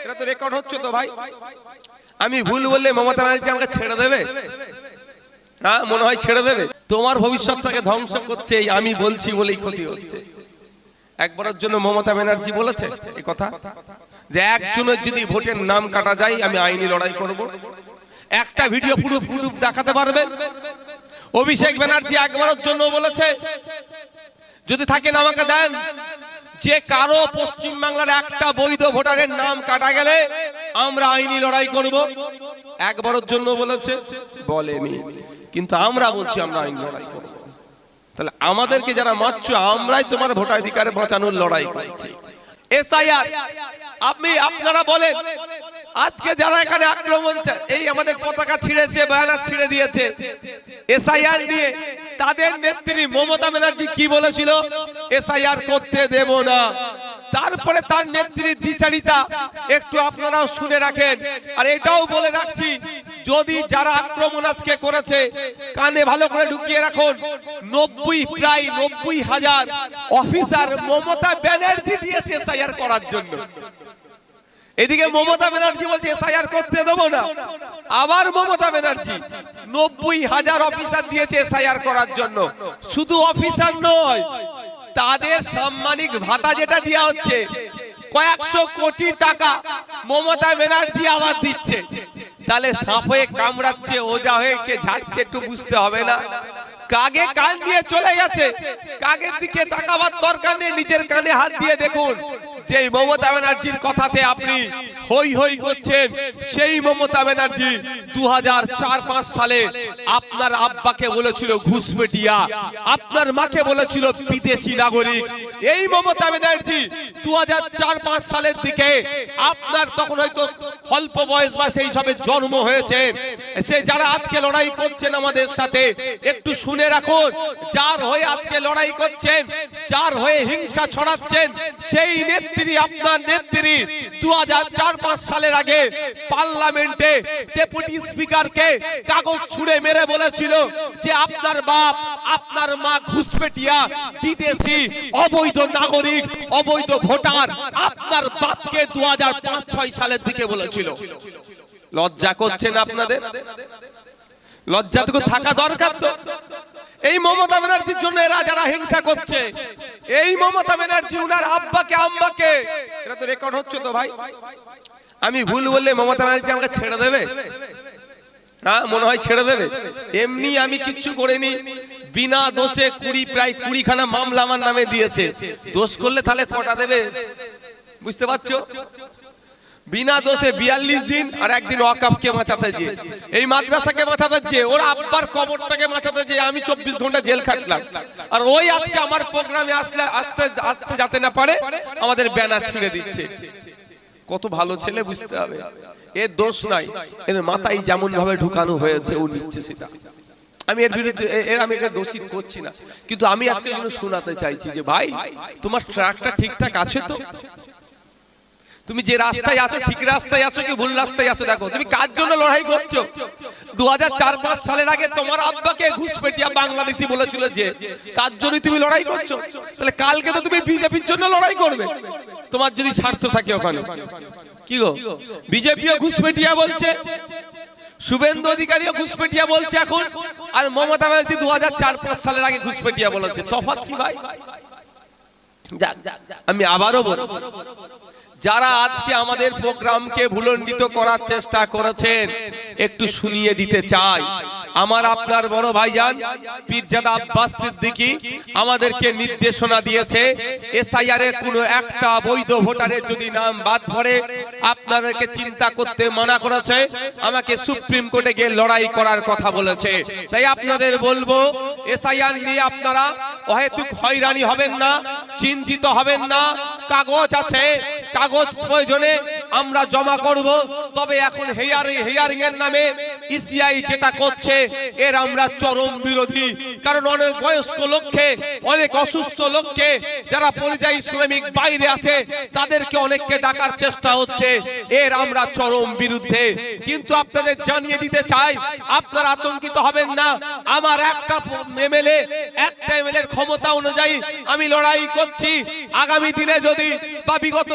এটা তো রেকর্ড হচ্ছে তো ভাই। আমি ভুল বললে মমতা ব্যানার্জি আমাকে ছেড়ে দেবে? হ্যাঁ, মনে হয় ছেড়ে দেবে। তোমার ভবিষ্যৎটাকে ধ্বংস করছে এই আমি বলছি বলেই ক্ষতি হচ্ছে। একবারের জন্য মমতা ব্যানার্জি বলেছে এই কথা যে একজনের যদি ভোটের নাম কাটা যায় আমি আইনি লড়াই করব? একটা ভিডিও পুরো দেখাতে পারবেন? অভিষেক ব্যানার্জি একবারের জন্য বলেছে যদি থাকেন আমাকে দেন যে কারো পশ্চিম বাংলার একটা বৈধ ভোটারের নাম কাটা গেলে আমরা আইনি লড়াই করব? একবারের জন্য বলেছে? বলেনি। কিন্তু আমরা বলছি আমরা আইনি লড়াই করব। তাহলে আমাদেরকে যারা মারছো আমরাই তোমার ভোটাধিকার বাঁচানোর লড়াই করছি। এসআইআর আপনারা বলেন আজকে যারা এখানে আক্রমণ এই আমাদের পতাকা ছিঁড়েছে, ব্যানার ছিঁড়ে দিয়েছে এসআইআর নিয়ে, তাদের নেত্রী মমতা ব্যানার্জি কি বলেছিল? এসআইআর করতে দেব না। তারপরে তার নেত্রীর দ্বিচারিতা একটু আপনারাও শুনে রাখেন। আর এটাও বলে রাখছি, যদি যারা আক্রমণ আজকে করেছে কানে ভালো করে ঢুকিয়ে রাখুন, প্রায় 90,000 অফিসার মমতা ব্যানার্জি দিয়েছে এসআইআর করার জন্য। এদিকে মমতা ব্যানার্জি বলছে এসআইআর করতে দেবো না, আবার মমতা ব্যানার্জি 90,000 অফিসার দিয়েছে এসআইআর করার জন্য। শুধু অফিসার নয়, তাদের সাম্মানিক ভাতা যেটা দেওয়া হচ্ছে কয়েকশো কোটি টাকা মমতা ব্যানার্জি আবার দিচ্ছে। তাহলে সাপ হয়ে কামড়াচ্ছে, ওজা হয়ে কে ঝাড়ছে একটু বুঝতে হবে না? কাগে কান দিয়ে চলে গেছে, কাগের দিকে তাকাবার দরকার নেই, নিজের কানে হাত দিয়ে দেখুন যে মমতা ব্যানার্জির কথাতে আপনি হই হই করছেন। সেই মমতা ব্যানার্জি 2004-5 সালে আপনার আব্বাকে বলেছিল ঘুষপেটিয়া, আপনার মাকে বলেছিল বিদেশি নাগরিক। এই মমতা ব্যানার্জি 2004-5 সালের দিকে আপনার তখন হয়তো অল্প বয়স বা সেই সবে জন্ম হয়েছে, সে যারা আজকে লড়াই করছেন আমাদের সাথে একটু শুনে রাখুন, যার হয়ে আজকে লড়াই করছেন, যার হয়ে হিংসা ছড়াচ্ছেন, সেই নেত্রী আপনার নেত্রী 2004-5 সালের আগে পার্লামেন্টে ডেপুটি স্পিকারকে কাগজ ছুঁড়ে মেরে বলেছিল যে আপনার বাপ আপনার মা ঘুষপেটিয়া, বিদেশি, অবৈধ নাগরিক, অবৈধ ভোটার। আপনার বাপকে 2005-6 সালের দিকে বলেছিল। লজ্জা করছেন আপনাদের? লজ্জাটুকু থাকা দরকার তো। এই মমতা ব্যানার্জির জন্য এরা যারা হিংসা করছে, এই মমতা ব্যানার্জি উনার আব্বাকে আম্মাকে, এটা তো রেকর্ড হচ্ছে তো ভাই। আমি ভুল বললে মমতা ব্যানার্জি আমাকে ছেড়ে দেবে? হ্যাঁ, মনে হয় ছেড়ে দেবে। এমনি আমি কিচ্ছু করিনি, বিনা দোষে প্রায় 20খানা মামলা আমার নামে দিয়েছে। দোষ করলে তাহলে কটা দেবে বুঝতে পারছো? বিনা দোষে 42 দিন আর একদিন ওয়াকফকে বাঁচাতে যে, এই মাদ্রাসাকে বাঁচাতে যে, ওর আব্বার কবরটাকে বাঁচাতে যে আমি 24 ঘন্টা জেল খাটলাম। আর ওই আজকে আমার প্রোগ্রামে আসতে যাতে না পারে আমাদের ব্যানার ছিঁড়ে দিচ্ছে। কত ভালো ছেলে বুঝতে হবে, এর দোষ নাই, এর মাথায় যেমন ভাবে ঢুকানো হয়েছে ও নিচ্ছে সেটা। আমি এর বিরুদ্ধে আমি একে দোষিত করছি না, কিন্তু আমি আজকে শোনাতে চাইছি যে ভাই তোমার ট্রাকটা ঠিকঠাক আছে তো? তুমি যে রাস্তায় আছো ঠিক রাস্তায় আছো কি ভুল রাস্তায় আছো? দেখো তুমি কার জন্য লড়াই করছো। 2004-5 সালের আগে তোমার আব্বাকে ঘুষপেটিয়া বাংলাদেশি বলেছিল যে, তার জন্য তুমি লড়াই করছো। তাহলে কালকে তো তুমি বিজেপির জন্য লড়াই করবে, তোমার যদি স্বার্থ থাকে ওখানে। কি গো, বিজেপিও ঘুষপেটিয়া বলছে, শুভেন্দু অধিকারীও ঘুষপেটিয়া বলছে এখন, আর মমতা ব্যানার্জি 2004-5 সালের আগে ঘুষপেটিয়া বলেছে। তফাৎ কি ভাই? আমি আবারও বলছি, যারা আজকে আমাদের প্রোগ্রামকে ভুলণ্ডিত করার চেষ্টা করেছেন একটু শুনিয়ে দিতে চাই। আমার আপনার বড় ভাইজান পীরজাদা আব্বাস সিদ্দিকী আমাদেরকে নির্দেশনা দিয়েছে, এসআইআর এর কোনো একটা বৈধ ভোটারের যদি নাম বাদ পড়ে আপনাদেরকে চিন্তা করতে মানা করেছে, আমাকে সুপ্রিম কোর্টে গিয়ে লড়াই করার কথা বলেছে। তাই আপনাদের বলবো এসআইআর নিয়ে আপনারা অহেতুক হয়রানি হবেন না, চিন্তিত হবেন না। কাগজ আছে, কাগজ প্রয়োজনে আমরা জমা করব। তবে এখন হেয়ারিং এর নামে ইসিআই যেটা করছে এর আমরা চরম বিরোধী। কারণ অনেক বয়স্ক লোককে, অনেক অসুস্থ লোককে, যারা পরিযায়ী শ্রমিক বাইরে আছে তাদেরকে অনেককে ডাকার চেষ্টা হচ্ছে, এর আমরা চরম বিরুদ্ধে। কিন্তু আপনাদের জানিয়ে দিতে চাই, আপনারা আতঙ্কিত হবেন না। আমার একটা এমএলএ এর ক্ষমতা অনুযায়ী আমি লড়াই করছি। আগামী দিনে যদি বা বিগত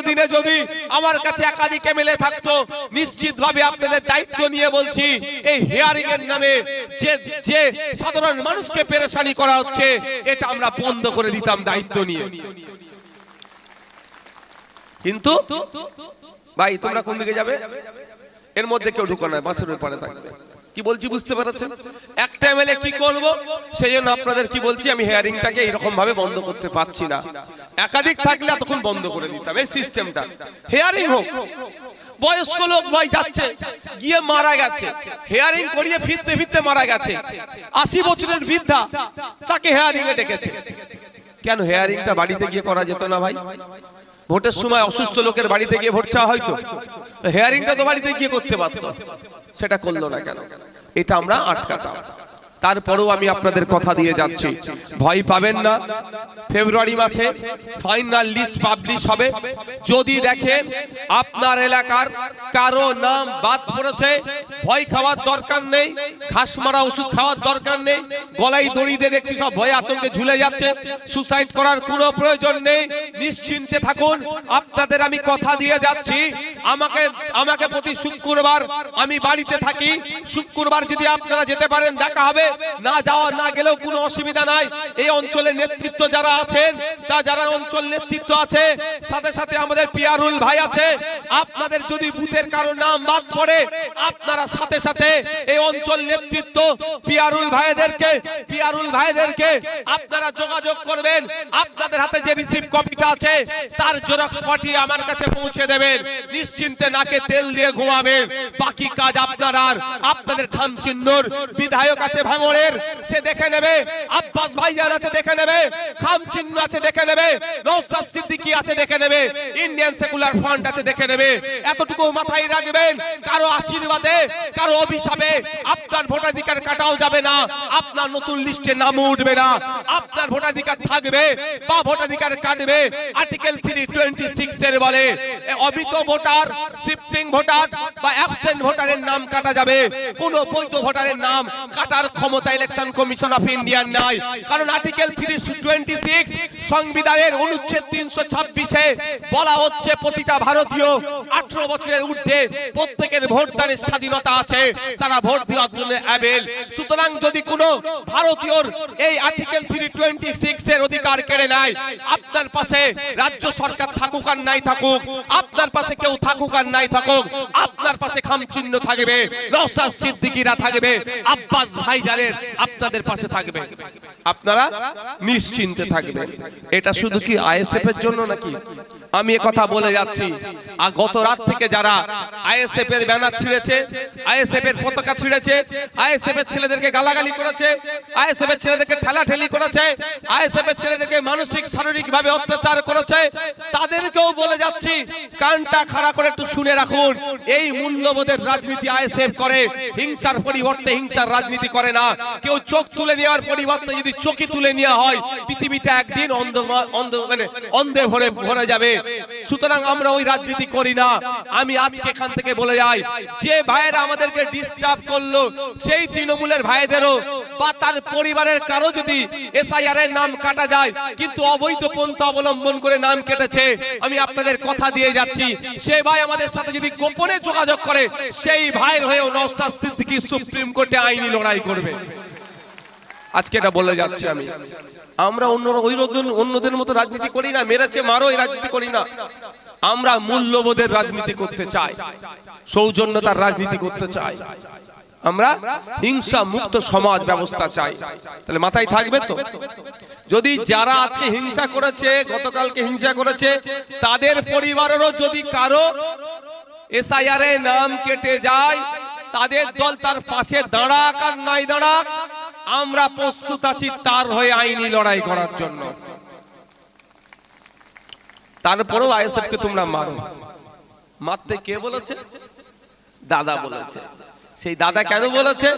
দিনে যদি আমার কাছে একাধিক এমএলএ থাকতো, নিশ্চিতভাবে আপনাদের দায়িত্ব নিয়ে বলছি, এই হিয়ারিং এর নামে যে সাধারণ মানুষকে পেরেশানি করা হচ্ছে, এটা আমরা বন্ধ করে দিতাম দায়িত্ব নিয়ে। কিন্তু ভাই তোমরা কোন দিকে যাবে? এর মধ্যে কেউ ঢুকো না, বাসের উপরে থাকবে। কি বলছি বুঝতে পারছেন? একটা এমএলএ কি করব, সেই জন্য আপনাদের কি বলছি, আমি হিয়ারিংটাকে এরকম ভাবে বন্ধ করতে পারছি না। একাধিক থাকলে তখন বন্ধ করে দিতাম এই সিস্টেমটা। হিয়ারিং হোক, বয়স্ক লোক ভাই যাচ্ছে গিয়ে মারা গেছে, হিয়ারিং করিয়ে ফিরতে ফিরতে মারা গেছে, 80 বছরের বৃদ্ধা, তাকে হিয়ারিং এ ডেকেছে। কেন হিয়ারিংটা বাড়িতে গিয়ে করা যেত না ভাই? ভোটের সময় অসুস্থ লোকের বাড়িতে গিয়ে ভোট চাওয়া হয়তো, হিয়ারিংটা তো বাড়িতে গিয়ে করতে পারতো, সেটা করলো না কেন? এটা আমরা আটকাতাম। তারপরেও আমি আপনাদের কথা দিয়ে যাচ্ছি, ভয় পাবেন না। ফেব্রুয়ারি মাসে ফাইনাল লিস্ট পাবলিশ হবে। যদি দেখেন আপনার এলাকার কারো নাম বাদ পড়েছে, ভয় খাওয়ার দরকার নেই, ঘাস মারা ওষুধ খাওয়ার দরকার নেই, গলায় দড়ি দিয়ে দেখছি সব ভয়ে আতঙ্কে ঝুলে যাচ্ছে, সুসাইড করার কোনো প্রয়োজন নেই, নিশ্চিন্তে থাকুন। আপনাদের আমি কথা দিয়ে যাচ্ছি, আমাকে প্রতি শুক্রবার আমি বাড়িতে থাকি, শুক্রবার যদি আপনারা যেতে পারেন দেখা হবে, না যাওয়া না গেলেও কোনো অসুবিধা নাই। এই অঞ্চলের নেতৃত্ব যারা আছেন, যারা অঞ্চল নেতৃত্ব আছে, সাথে সাথে আমাদের পিয়ারুল ভাই আছে, আপনাদের যদি বুথের কারো নাম বাদ পড়ে, আপনারা সাথে সাথে এই অঞ্চল নেতৃত্ব পিয়ারুল ভাইদেরকে আপনারা যোগাযোগ করবেন। আপনাদের হাতে যে রিসিভ কপিটা আছে তার জেরক্স পাঠিয়ে আমার কাছে পৌঁছে দেবেন। নিশ্চিন্তে নাকে তেল দিয়ে ঘুমাবেন। বাকি কাজ আপনাদের খামচিহ্নর বিধায়ক আছে ভাঙড়ের, সে দেখে নেবে, আব্বাস ভাইজান আছে দেখে নেবে, খামচিহ্ন আছে দেখে নেবে, নওশাদ সিদ্দিকী আছে দেখে নেবে, ইন্ডিয়ান সেকুলার ফ্রন্ট আছে দেখে নেবে। এতটুকু মাথায় রাখবেন, কারো আশীর্বাদে কারো অভিশাপে আপনার ভোটাধিকার কাটাও যাবে না, আপনার নতুন লিস্টে নাম উঠবে না। আপনার ভোটাধিকার থাকবে বা ভোটাধিকার কাটবে আর্টিকেল 326 এর বলে অবৈধ ভোটার, শিফটিং ভোটার বা অ্যাবসেন্ট ভোটারের নাম কাটা যাবে। কোন বৈধ ভোটারের নাম কাটার ক্ষমতা ইলেকশন কমিশন অফ ইন্ডিয়ার নাই। কারণ আর্টিকেল 326 সংবিধানের অনুচ্ছেদ 326-এ বলা হচ্ছে প্রতিটা ভারতীয় 18 বছরের ঊর্ধ্বে প্রত্যেকের ভোটদানের স্বাধীনতা আছে, তারা ভোট দেওয়ার জন্য অ্যাবেল। সুতরাং যদি কোনো ভারতীয়র এই আর্টিকেল 326 এর অধিকার কেড়ে নেয়, আপনার পাশে রাজ্য সরকার থাকুক আর নাই থাকুক, আপনার পাশে কেউ থাকুক আর নাই থাকুক, আপনার পাশে খামচিহ্ন থাকবে, নওশাদ সিদ্দিকীরা থাকবে, আব্বাস ভাইজানের আপনাদের পাশে থাকবে, আপনারা নিশ্চিন্তে থাকবেন। এটা শুধু কি আইএসএফ এর জন্য নাকি? আমি কথা বলে যাচ্ছি, আর গত রাত থেকে যারা আইএসএফ এর ব্যানার ছিঁড়েছে, আইএসএফ এর পতাকা ছিঁড়েছে, আইএসএফ এর ছেলেদেরকে গালাগালি করেছে, আইএসএফ এর ছেলেদেরকে ঠেলাঠেলি করেছে, আইএসএফ এর ছেলেদেরকে মানসিক শারীরিক ভাবে অত্যাচার করেছে, তাদেরকেও বলে যাচ্ছি কানটা খাড়া করে একটু শুনে রাখুন। এই মূল্যবোধের রাজনীতি আইএসএফ করে, হিংসার পরিবর্তে হিংসার রাজনীতি করে না। কেউ চোখ তুলে নেওয়ার পরিবর্তে যদি চোখই তুলে নেওয়া হয়, পৃথিবীতে একদিন অন্ধে ভরে যাবে। সুতরাং আমরা ওই রাজনীতি করি না। আমি আজকে এখান থেকে বলে যাই, যে ভাইয়েরা আমাদেরকে ডিস্টার্ব করলো, সেই তৃণমূলের ভাইদেরও বা তার পরিবারের কারো যদি এসআইআর এর নাম কাটা যায়, কিন্তু অবৈধ পন্থা অবলম্বন করে নাম কেটেছে, আমি আপনাদের কথা দিয়ে যাচ্ছি, সেই ভাই আমাদের সাথে যদি গোপনে যোগাযোগ করে, সেই ভাইয়ের হয়েও নওশাদ সিদ্দিকী সুপ্রিম কোর্টে আইনি লড়াই করবে। আজকে এটা বলে যাচ্ছি আমি। আমরা অন্যদের মতো রাজনীতি করি না, মেরেছে মারো এই রাজনীতি করি না। আমরা মূল্যবোধের রাজনীতি করতে চাই, সৌজন্যতার রাজনীতি করতে চাই, আমরা হিংসা মুক্ত সমাজ ব্যবস্থা চাই। তাহলে মাথায় থাকবে তো, যদি যারা আজকে হিংসা করেছে, গতকালকে হিংসা করেছে, তাদের পরিবারেরও যদি কারো এসআইআর এর নাম কেটে যায়, তাদের দল তার পাশে দাঁড়াক আর নাই দাঁড়াক, আমরা প্রস্তুত আছি তার হয়ে আইনি লড়াই করার জন্য। তারপরেও আইএসএফ কে তোমরা মারো। মারতে কে বলেছে? দাদা বলেছে। সেই দাদা কেন বলেছে?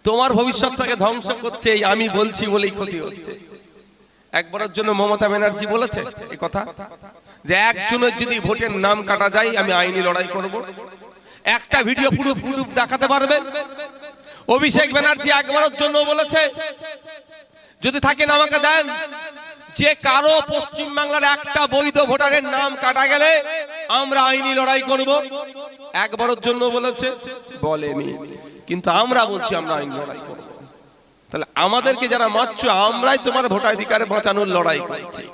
তোমার ভবিষ্যৎটাকে ধ্বংস করছে আমি বলছি বলেই ক্ষতি হচ্ছে। একবারের জন্য মমতা ব্যানার্জি বলেছে এই কথা, যে একজনের যদি ভোটের নাম কাটা যায় আমি আইনি লড়াই করব? একটা ভিডিও পুরো দেখাতে পারবেন? অভিষেক ব্যানার্জি একবারের জন্য বলেছে, যদি থাকেন আমাকে দেন, যে কারো পশ্চিম বাংলার একটা বৈধ ভোটারের নাম কাটা গেলে আমরা আইনি লড়াই করব, একবারের জন্য বলেছে বলেনি, কিন্তু আমরা বলছি আমরা আইনি লড়াই করব। তাহলে আমাদেরকে যারা মারছো আমরাই তোমার ভোটাধিকার বাঁচানোর লড়াই করছি।